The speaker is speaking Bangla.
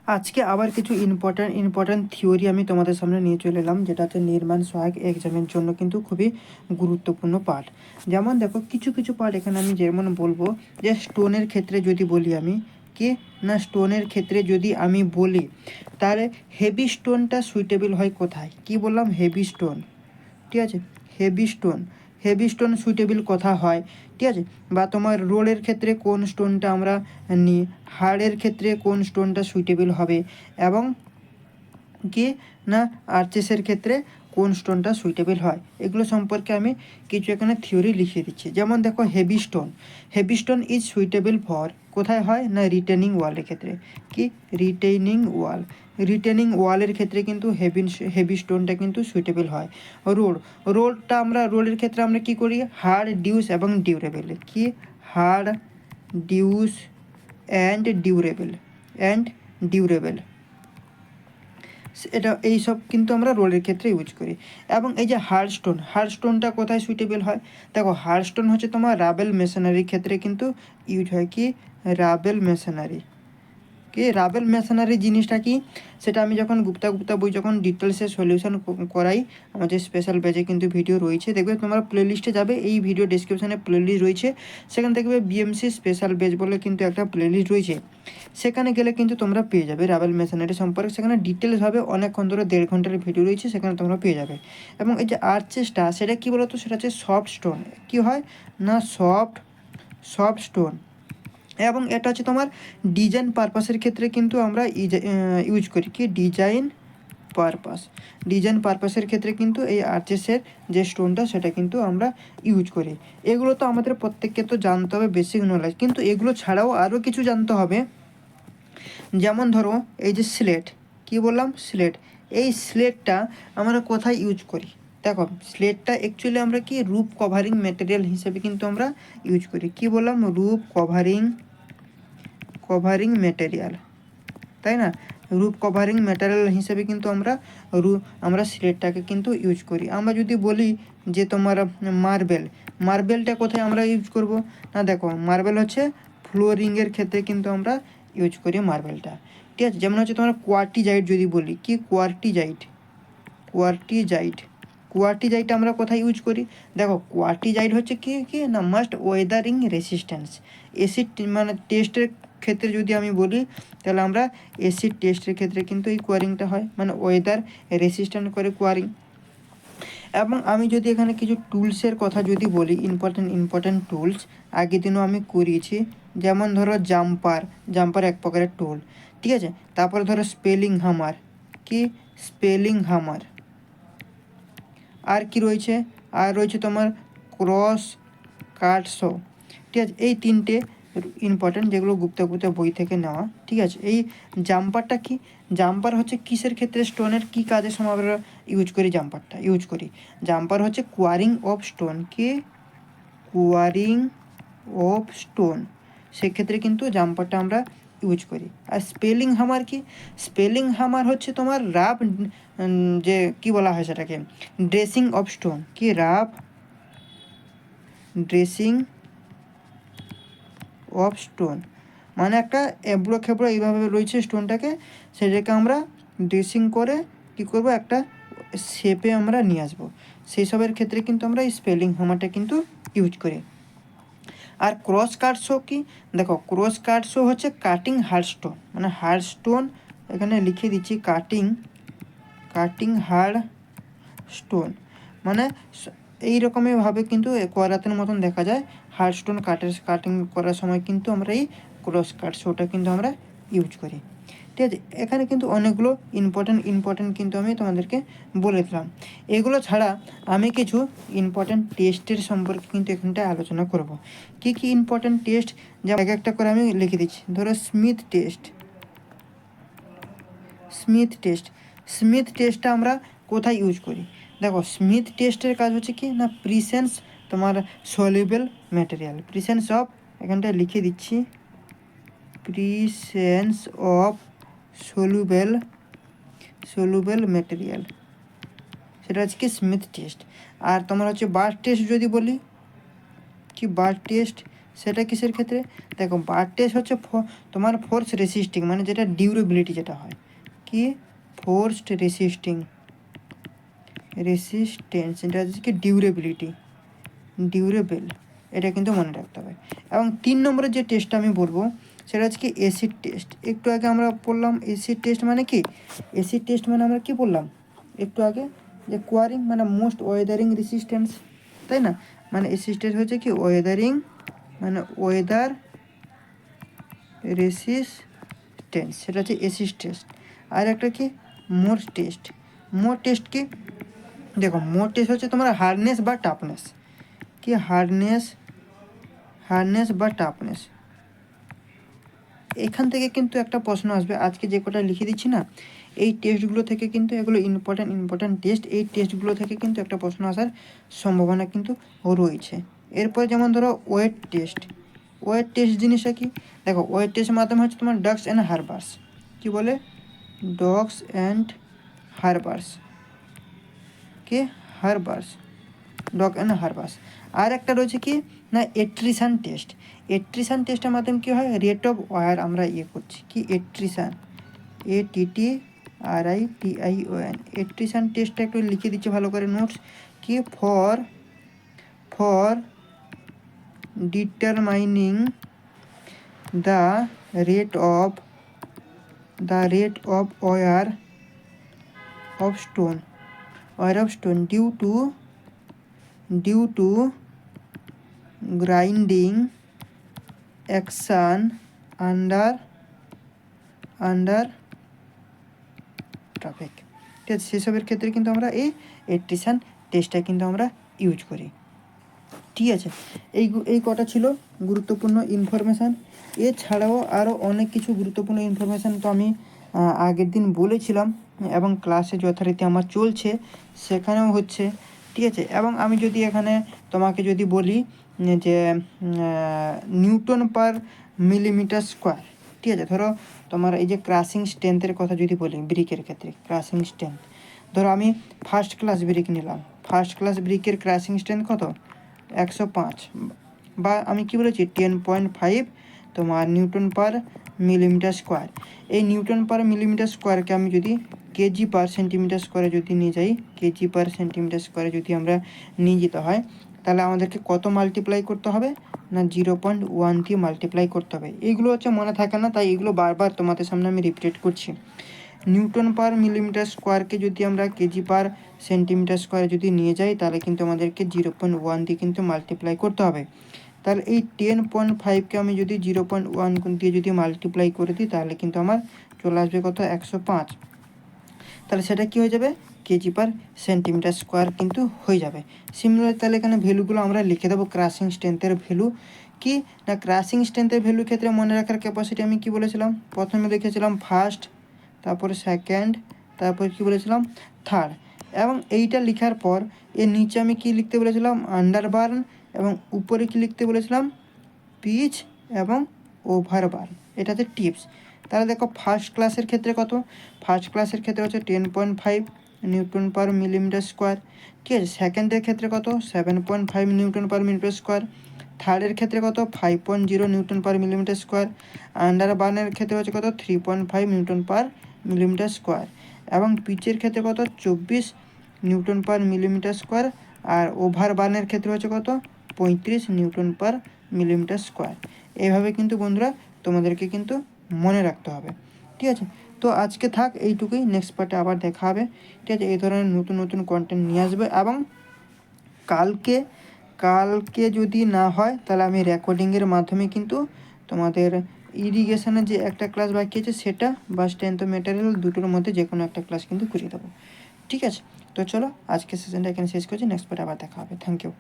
আজকে আবার কিছু ইম্পর্ট্যান্ট থিওরি আমি তোমাদের সামনে নিয়ে চলে এলাম, যেটা হচ্ছে নির্মাণ সহায়ক এক্সামের জন্য কিন্তু খুবই গুরুত্বপূর্ণ পার্ট। যেমন দেখো কিছু কিছু পার্ট এখানে আমি যেমন বলবো যে স্টোনের ক্ষেত্রে যদি বলি আমি কি না, স্টোনের ক্ষেত্রে যদি আমি বলি তাহলে হেভি স্টোনটা সুইটেবল হয় কোথায়, কি বললাম হেভি স্টোন, ঠিক আছে, হেভি স্টোন সুইটেবল কথা হয়, ঠিক আছে। বা তোমার রোলের ক্ষেত্রে কোন স্টোনটা আমরা নিই, হাড়ের ক্ষেত্রে কোন স্টোনটা সুইটেবল হবে, এবং কি না আর্চেসের ক্ষেত্রে কোন স্টোনটা সুইটেবল হয়, এগুলো সম্পর্কে আমি কিছু এখানে থিওরি লিখিয়ে দিচ্ছি। যেমন দেখো heavy stone is suitable for কোথায় হয় না রিটেনিং ওয়ালের ক্ষেত্রে, কি রিটেনিং ওয়ালের ক্ষেত্রে কিন্তু হেভি স্টোনটা কিন্তু সুইটেবল হয়। রোলের ক্ষেত্রে আমরা কি করি, হার্ড ডিউস এবং ডিউরেবল, কি হার্ড ডিউস অ্যান্ড ডিউরেবল এটা এইসব কিন্তু আমরা রোলের ক্ষেত্রে ইউজ করি। এবং এই যে হার্ডস্টোনটা কোথায় সুইটেবল হয়, দেখো হার্ডস্টোন হচ্ছে তোমার রাবেল মেশিনারির ক্ষেত্রে কিন্তু ইউজ হয়, কি রাবেল মেশিনারি জিনিসটা কি, সেটা আমি যখন গুপ্তা বই যখন ডিটেলসে সলিউশন করাই, আমার যে স্পেশাল ব্যাচে কিন্তু ভিডিও রয়েছে, দেখবে তোমরা প্লেলিস্টে যাবে, এই ভিডিও ডিসক্রিপশানে প্লেলিস্ট রয়েছে, সেখানে দেখবে বিএমসি স্পেশাল ব্যাচ বলে কিন্তু একটা প্লেলিস্ট রয়েছে, সেখানে গেলে কিন্তু তোমরা পেয়ে যাবে রাবেল মেশিনারি সম্পর্কে, সেখানে ডিটেলসভাবে অনেকক্ষণ ধরে 1.5 ঘন্টার ভিডিও রয়েছে, সেখানে তোমরা পেয়ে যাবে। এবং এই যে আর্চেসটা সেটা কী বলতো, সেটা হচ্ছে সফট স্টোন, কী হয় না সফট স্টোন, এবং এটা হচ্ছে তোমার ডিজাইন পারপাসের ক্ষেত্রে কিন্তু আমরা ইউজ করি, কি ডিজাইন পারপাসের ক্ষেত্রে কিন্তু এই আর্চেসের যে স্টোনটা সেটা কিন্তু আমরা ইউজ করি। এগুলো তো আমাদের প্রত্যেককে তো জানতে হবে বেসিক নলেজ, কিন্তু এগুলো ছাড়াও আরও কিছু জানতে হবে। যেমন ধরো এই যে স্লেট, কি বললাম স্লেট, এই স্লেটটা আমরা কোথায় ইউজ করি, দেখো স্লেটটা অ্যাকচুয়ালি আমরা কি রুফ কভারিং ম্যাটেরিয়াল হিসেবে কিন্তু আমরা ইউজ করি, কি বললাম রুফ কভারিং ম্যাটেরিয়াল, তাই না, রুফ কভারিং ম্যাটেরিয়াল হিসেবে কিন্তু আমরা স্লেটটাকে কিন্তু ইউজ করি। আমরা যদি বলি যে তোমার মার্বেলটা কোথায় আমরা ইউজ করব, না দেখো মার্বেল হচ্ছে ফ্লোরিংয়ের ক্ষেত্রে কিন্তু আমরা ইউজ করি মার্বেলটা, ঠিক আছে। যেমন হচ্ছে তোমার কোয়ার্টিজাইট যদি বলি, কি কোয়ার্টিজাইট আমরা কোথায় ইউজ করি, দেখো কোয়ার্টিজাইট হচ্ছে কি না মাস্ট ওয়েদারিং রেসিস্ট্যান্স, অ্যাসিড মানে টেস্টের ক্ষেত্রে যদি আমি বলি তাহলে আমরা অ্যাসিড টেস্টের ক্ষেত্রে কিন্তু এই কোয়ারিংটা হয়, মানে ওয়েদার রেসিস্ট্যান্ট করে কোয়ারিং। এবং আমি যদি এখানে কিছু টুলসের কথা যদি বলি, ইম্পর্টেন্ট টুলস আগের দিনও আমি করিয়েছি, যেমন ধরো জাম্পার এক প্রকারের টুল, ঠিক আছে। তারপরে ধরো স্পেলিং হামার, আর কি রয়েছে, আর রয়েছে তোমার ক্রস কাটসো, ঠিক আছে। এই তিনটে ইম্পর্টেন্ট যেগুলো গুপ্তা বই থেকে নেওয়া, ঠিক আছে। এই জাম্পার হচ্ছে কিসের ক্ষেত্রে, স্টোনের কি কাজের সময় আমরা ইউজ করি, জাম্পার হচ্ছে কোয়ারিং অফ স্টোন, সেক্ষেত্রে কিন্তু জাম্পারটা আমরা ইউজ করি। আর স্পেলিং হামার হচ্ছে তোমার রাফ, যে কি বলা হয় সেটাকে ড্রেসিং অফ স্টোন, কি রাফ ড্রেসিং অফ স্টোন, মানে একটা এবড়ো খেবড়ো এইভাবে রয়েছে স্টোনটাকে, সেটাকে আমরা ড্রেসিং করে কী করবো একটা শেপে আমরা নিয়ে আসবো, সেই সবের ক্ষেত্রে কিন্তু আমরা এই স্পেলিং হামারটা কিন্তু ইউজ করি। আর ক্রস কাটসো কি, দেখো ক্রস কাটসো হচ্ছে কাটিং হার্ড স্টোন, মানে হার্ড স্টোন এখানে লিখে দিচ্ছি কাটিং হার্ড স্টোন, মানে এই রকমইভাবে কিন্তু কোয়ারাতের মতন দেখা যায়, হার্ড স্টোন কাটিং করার সময় কিন্তু আমরা এই ক্রস কাটসোটা কিন্তু আমরা ইউজ করি, ঠিক আছে। এখানে কিন্তু অনেকগুলো ইম্পর্টেন্ট কিন্তু আমি তোমাদেরকে বলে দিলাম। এগুলো ছাড়া আমি কিছু ইম্পর্টেন্ট টেস্টের সম্পর্কে কিন্তু এখানটায় আলোচনা করব। কি ইম্পর্টেন্ট টেস্ট, যা এক একটা করে আমি লিখে দিচ্ছি। ধরো স্মিথ টেস্টটা আমরা কোথায় ইউজ করি, দেখো স্মিথ টেস্টের কাজ হচ্ছে কি না প্রিসেন্স তোমার সলিউবল ম্যাটেরিয়াল, প্রিসেন্স অফ, এখানটায় লিখে দিচ্ছি প্রিসেন্স অফ সলিউবল ম্যাটেরিয়াল, সেটা হচ্ছে কি স্মিথ টেস্ট। আর তোমার হচ্ছে বার টেস্ট যদি বলি, কি বার টেস্ট, সেটা কিসের ক্ষেত্রে? দেখো বার টেস্ট হচ্ছে তোমার ফোর্স রেসিস্টিং, মানে যেটা ডিউরেবিলিটি যেটা হয়, কি ফোর্সড রেসিস্টেন্স, এটা হচ্ছে কি ডিউরেবিলিটি, ডিউরেবল, এটা কিন্তু মনে রাখতে হবে। এবং 3 নম্বরের যে টেস্টটা আমি বলবো সেটা হচ্ছে কি এসিড টেস্ট। একটু আগে আমরা পড়লাম এসিড টেস্ট মানে কি, এসিড টেস্ট মানে আমরা কি বললাম একটু আগে, যে কোয়ারিং মানে মোস্ট ওয়েদারিং রেসিস্ট্যান্স, তাই না? মানে এসিড টেস্ট হচ্ছে কি ওয়েদারিং, মানে ওয়েদার রেসিস্টেন্স, সেটা হচ্ছে এসিড টেস্ট। আর একটা কি মোর টেস্ট। মোর টেস্ট কি, দেখো মোর টেস্ট হচ্ছে তোমার হার্ডনেস বা টাফনেস, কি হার্ডনেস বা টাফনেস। এখান থেকে কিন্তু একটা প্রশ্ন আসবে, আজকে যে কটা লিখে দিচ্ছি না, এই টেস্টগুলো থেকে কিন্তু, এগুলো ইম্পর্ট্যান্ট টেস্ট, এই টেস্টগুলো থেকে কিন্তু একটা প্রশ্ন আসার সম্ভাবনা কিন্তু রয়েছে। এরপরে যেমন ধরো ওয়েট টেস্ট। ওয়েট টেস্ট জিনিসটা কি, দেখো ওয়েট টেস্টের মাধ্যমে হচ্ছে তোমার ডগস অ্যান্ড হারবার্স, কি বলে ডগস অ্যান্ড হারবার্স, কি হারবার্স, ডগ অ্যান্ড হারবার্স। আর একটা রয়েছে কি না এট্রিশন টেস্ট। এট্রিশন টেস্টের মাধ্যমে কী হয়, রেট অফ ওয়ার আমরা করছি, কি এট্রিশন, ATTRITION। এট্রিশন টেস্টটা একটু লিখে দিচ্ছি ভালো করে নোটস, কি for determining the rate of wear of stone due to grinding action under traffic, ঠিক আছে? সেসবের ক্ষেত্রে কিন্তু আমরা এই এট্রিশন টেস্টটা কিন্তু আমরা ইউজ করি, ঠিক আছে? এই কটা ছিল গুরুত্বপূর্ণ ইনফরমেশান। এছাড়াও আরও অনেক কিছু গুরুত্বপূর্ণ ইনফরমেশান তো আমি আগের দিন বলেছিলাম, এবং ক্লাসে যথারীতি আমার চলছে, সেখানেও হচ্ছে, ঠিক আছে? এবং আমি যদি এখানে তোমাকে যদি বলি যে নিউটন পার মিলিমিটার স্কোয়ার, ঠিক আছে? ধরো তোমার এই যে ক্রাশিং স্ট্রেংথের কথা যদি বলি, ব্রিকের ক্ষেত্রে ক্রাশিং স্ট্রেংথ, ধরো আমি ফার্স্ট ক্লাস ব্রিক নিলাম, ফার্স্ট ক্লাস ব্রিকের ক্রাশিং স্ট্রেংথ কত 105, বা আমি কি বলেছি 10.5 তোমার নিউটন পার মিলিমিটার স্কোয়ার। এই নিউটন পার মিলিমিটার স্কোয়ারকে আমি যদি কেজি পার সেন্টিমিটার স্কোয়ারে যদি নিয়ে যাই, কেজি পার সেন্টিমিটার স্কোয়ারে যদি আমরা নিয়ে যেতে হয়, তাহলে আমাদেরকে কত মাল্টিপ্লাই করতে হবে না 0.1 দিয়ে মাল্টিপ্লাই করতে হবে। এইগুলো হচ্ছে মনে থাকে না, তাই এগুলো বারবার তোমাদের সামনে আমি রিপিট করছি। নিউটন পার মিলিমিটার স্কোয়ারকে যদি আমরা কেজি পার সেন্টিমিটার স্কোয়ারে যদি নিয়ে যাই, তাহলে কিন্তু আমাদেরকে 0.1 দিয়ে কিন্তু মাল্টিপ্লাই করতে হবে। তাহলে এই 10.5কে আমি যদি 0.1 দিয়ে যদি মাল্টিপ্লাই করে দিই, তাহলে কিন্তু আমার চলে আসবে কত 105। তাহলে সেটা কি হয়ে যাবে, কেজি পার সেন্টিমিটার স্কোয়ার কিন্তু হয়ে যাবে। সিমিলার তাহলে এখানে ভ্যালুগুলো আমরা লিখে দেবো। ক্রাশিং স্ট্রেংথের ভ্যালু কি না, ক্রাশিং স্ট্রেংথের ভ্যালুর ক্ষেত্রে মনে রাখার ক্যাপাসিটি আমি কি বলেছিলাম, প্রথমে লিখেছিলাম ফার্স্ট, তারপরে সেকেন্ড, তারপর কি বলেছিলাম থার্ড। এবং এইটা লেখার পর এর নিচে আমি কি লিখতে বলেছিলাম আন্ডারবার্ন, এবং উপরে কি লিখতে বলেছিলাম পিচ এবং ওভারবার্ন, এটাতে টিপস। তাহলে দেখো ফার্স্ট ক্লাসের ক্ষেত্রে কত, ফার্স্ট ক্লাসের ক্ষেত্রে হচ্ছে 10.5 নিউটন পার মিলিমিটার স্কোয়ার, ঠিক আছে? সেকেন্ডের ক্ষেত্রে কত 7.5 নিউটন পার মিলিমিটার স্কোয়ার, থার্ডের ক্ষেত্রে কত 5.0 নিউটন পার মিলিমিটার স্কোয়ার, আন্ডারবার্নের ক্ষেত্রে হচ্ছে কত 3.5 নিউটন পার মিলিমিটার স্কোয়ার, এবং পিচের ক্ষেত্রে কত 24 নিউটন পার মিলিমিটার স্কোয়ার, আর ওভারবার্নের ক্ষেত্রে হচ্ছে কত 35 নিউটন পার মিলিমিটার স্কোয়ার। এইভাবে কিন্তু বন্ধুরা তোমাদেরকে কিন্তু মনে রাখতে হবে, ঠিক আছে? তো আজকে থাক এইটুকুই, নেক্সট পার্টে আবার দেখা হবে, ঠিক আছে? এই ধরনের নতুন নতুন কন্টেন্ট নিয়ে আসবে। এবং কালকে যদি না হয়, তাহলে আমি রেকর্ডিংয়ের মাধ্যমে কিন্তু তোমাদের ইরিগেশনের যে একটা ক্লাস বাকি আছে সেটা, বা স্ট্রেংথ অফ ম্যাটেরিয়াল, দুটোর মধ্যে যে কোনো একটা ক্লাস কিন্তু করিয়ে দেবো, ঠিক আছে? তো চলো আজকে সেশনটা এখানে শেষ করছি, নেক্সট পার্টে আবার দেখা হবে। Thank you.